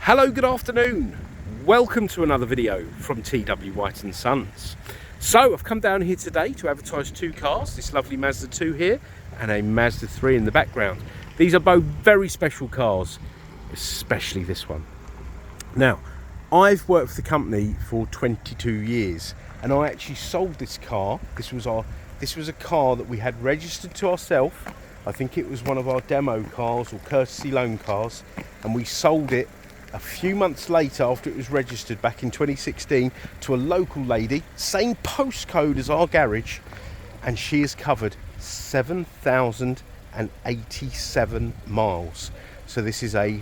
Hello, good afternoon. Welcome to another video from TW White & Sons. So I've come down here today to advertise two cars, this lovely Mazda 2 here and a Mazda 3 in the background. These are both very special cars, especially this one. Now, I've worked for the company for 22 years and I actually sold this car. This was a car that we had registered to ourselves. I think it was one of our demo cars or courtesy loan cars, and we sold it a few months later after it was registered back in 2016 to a local lady, same postcode as our garage, and she has covered 7,087 miles. So this is a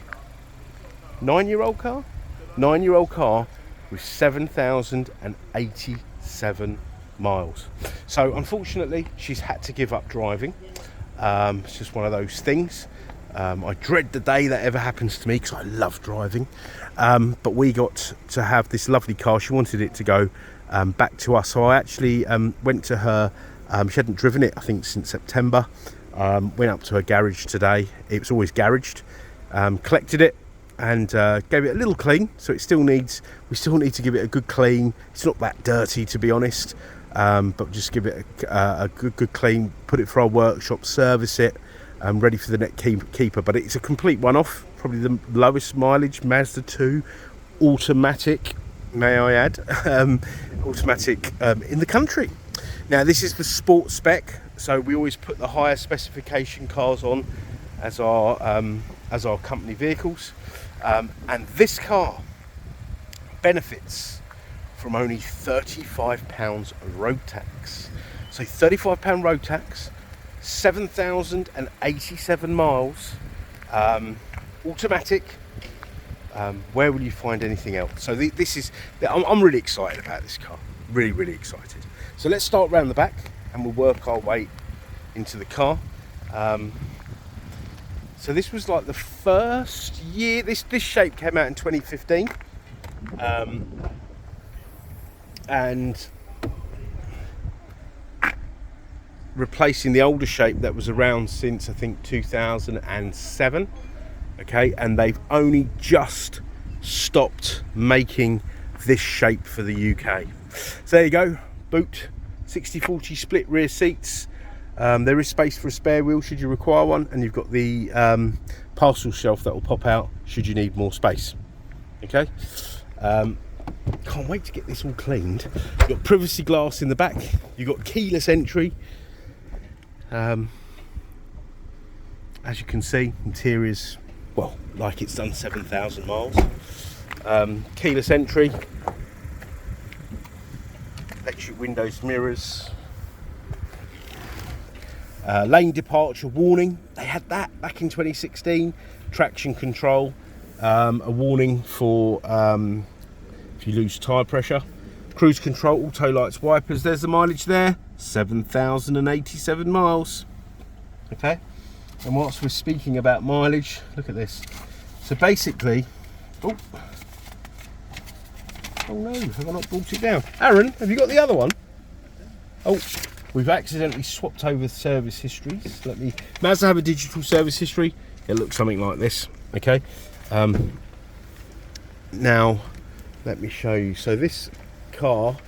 9-year-old car? 9-year-old car with 7,087 miles. So unfortunately she's had to give up driving. It's just one of those things. I dread the day that ever happens to me because I love driving, but we got to have this lovely car. She wanted it to go back to us, so I actually went to her. She hadn't driven it I think since September. Went up to her garage today. It was always garaged. Collected it and gave it a little clean, so we still need to give it a good clean. It's not that dirty, to be honest, but just give it a good clean, put it for our workshop, service it, ready for the next keeper. But it's a complete one-off, probably the lowest mileage Mazda 2 automatic, may I add, automatic in the country. Now this is the sport spec, so we always put the higher specification cars on as our company vehicles, and this car benefits from only £35 road tax. So £35 road tax, 7,087 miles, automatic. Where will you find anything else? So I'm really excited about this car, really excited. So let's start around the back and we'll work our way into the car. So this was like the first year, this shape came out in 2015, and replacing the older shape that was around since I think 2007. Okay, and they've only just stopped making this shape for the UK. So there you go, boot, 60/40 split rear seats. There is space for a spare wheel should you require one, and you've got the parcel shelf that will pop out should you need more space. Okay, can't wait to get this all cleaned. You've got privacy glass in the back, you've got keyless entry. As you can see, interior's, well, like it's done 7,000 miles. Keyless entry, electric windows, mirrors, lane departure warning. They had that back in 2016. Traction control, a warning for if you lose tyre pressure. Cruise control, auto lights, wipers. There's the mileage there, 7,087 miles. Okay, and whilst we're speaking about mileage, look at this. So basically, oh no, have I not brought it down? Aaron, have you got the other one? Oh, we've accidentally swapped over service histories. Mazda have a digital service history. It looks something like this. Okay, now let me show you. So this car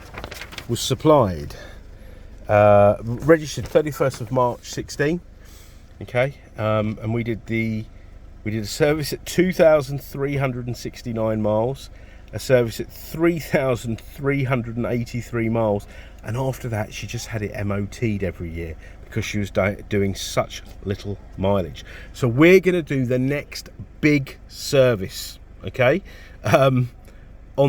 was supplied, registered 31st of March 16. Okay, and we did a service at 2,369 miles, a service at 3,383 miles, and after that she just had it MOT'd every year because she was doing such little mileage. So we're going to do the next big service, okay, on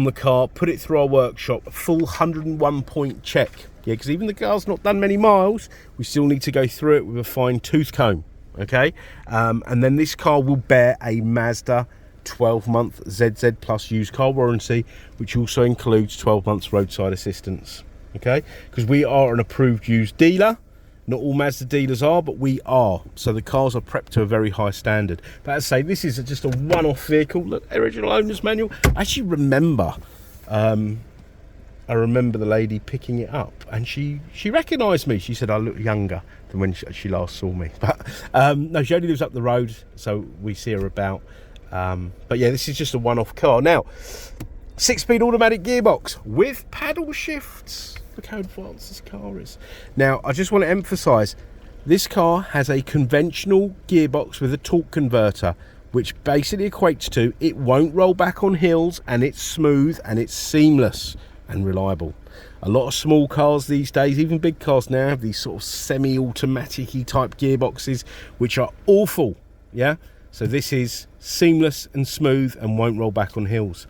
the car, put it through our workshop, a full 101 point check. Yeah, because even the car's not done many miles, we still need to go through it with a fine tooth comb. Okay, and then this car will bear a Mazda 12-month ZZ Plus used car warranty, which also includes 12 months roadside assistance. Okay, because we are an approved used dealer. Not all Mazda dealers are, but we are. So the cars are prepped to a very high standard. But as I say, this is just a one-off vehicle. Look, original owner's manual. I actually remember, I remember the lady picking it up, and she recognised me. She said I look younger than when she last saw me. But no, she only lives up the road, so we see her about. But yeah, this is just a one-off car. Now, 6-speed automatic gearbox with paddle shifts. Look how advanced this car is. Now, I just want to emphasize, this car has a conventional gearbox with a torque converter, which basically equates to it won't roll back on hills, and it's smooth and it's seamless and reliable. A lot of small cars these days, even big cars now, have these sort of semi-automatic-y type gearboxes, which are awful. Yeah, so this is seamless and smooth and won't roll back on hills.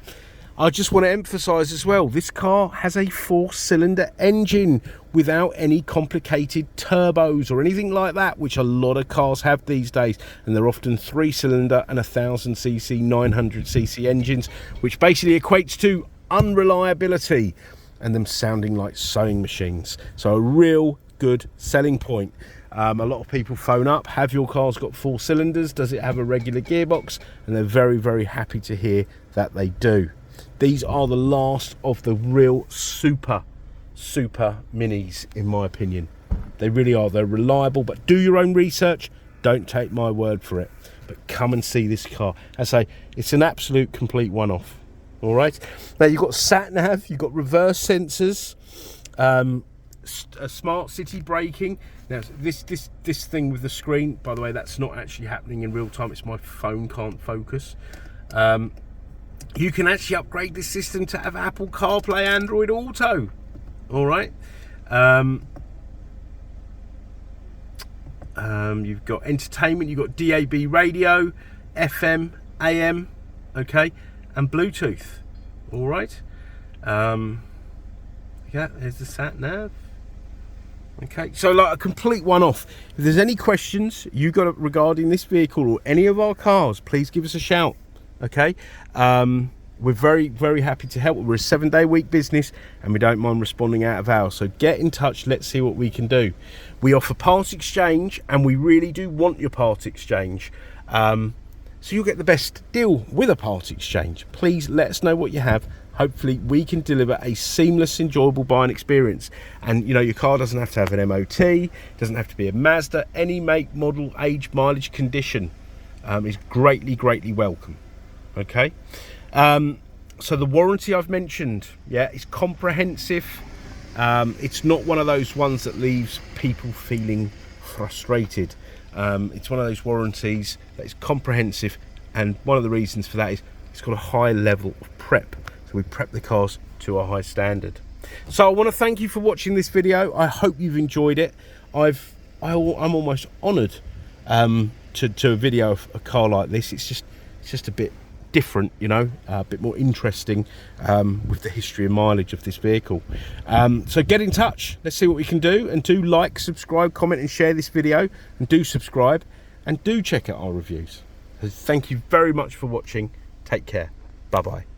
I just want to emphasize as well, this car has a 4-cylinder engine without any complicated turbos or anything like that, which a lot of cars have these days, and they're often 3-cylinder and 1000cc 900cc engines, which basically equates to unreliability and them sounding like sewing machines. So a real good selling point. A lot of people phone up, have your car's got 4 cylinders, does it have a regular gearbox? And they're very, very happy to hear that they do. These are the last of the real super minis, in my opinion. They really are. They're reliable, but do your own research. Don't take my word for it, but come and see this car. As I say, it's an absolute complete one-off. All right, now you've got sat nav, you've got reverse sensors, a smart city braking. Now this thing with the screen, by the way, that's not actually happening in real time. It's my phone can't focus. You can actually upgrade this system to have Apple CarPlay, Android Auto. All right. You've got entertainment. You've got DAB radio, FM, AM. Okay. And Bluetooth. All right. Yeah, there's the sat nav. Okay, so like a complete one-off. If there's any questions you got regarding this vehicle or any of our cars, please give us a shout. Okay, we're very, very happy to help. We're a 7-day-week business, and we don't mind responding out of hours. So get in touch. Let's see what we can do. We offer part exchange, and we really do want your part exchange. So you'll get the best deal with a part exchange. Please let us know what you have. Hopefully we can deliver a seamless, enjoyable buying experience. And you know, your car doesn't have to have an MOT, doesn't have to be a Mazda. Any make, model, age, mileage, condition is greatly welcome. Okay, so the warranty I've mentioned, yeah, it's comprehensive. It's not one of those ones that leaves people feeling frustrated. It's one of those warranties that is comprehensive, and one of the reasons for that is it's got a high level of prep. So we prep the cars to a high standard. So I want to thank you for watching this video. I hope you've enjoyed it. I'm almost honoured to a video of a car like this. It's just a bit different, you know, a bit more interesting with the history and mileage of this vehicle. So get in touch. Let's see what we can do, and do like, subscribe, comment and share this video, and do subscribe, and do check out our reviews. So thank you very much for watching. Take care. Bye bye.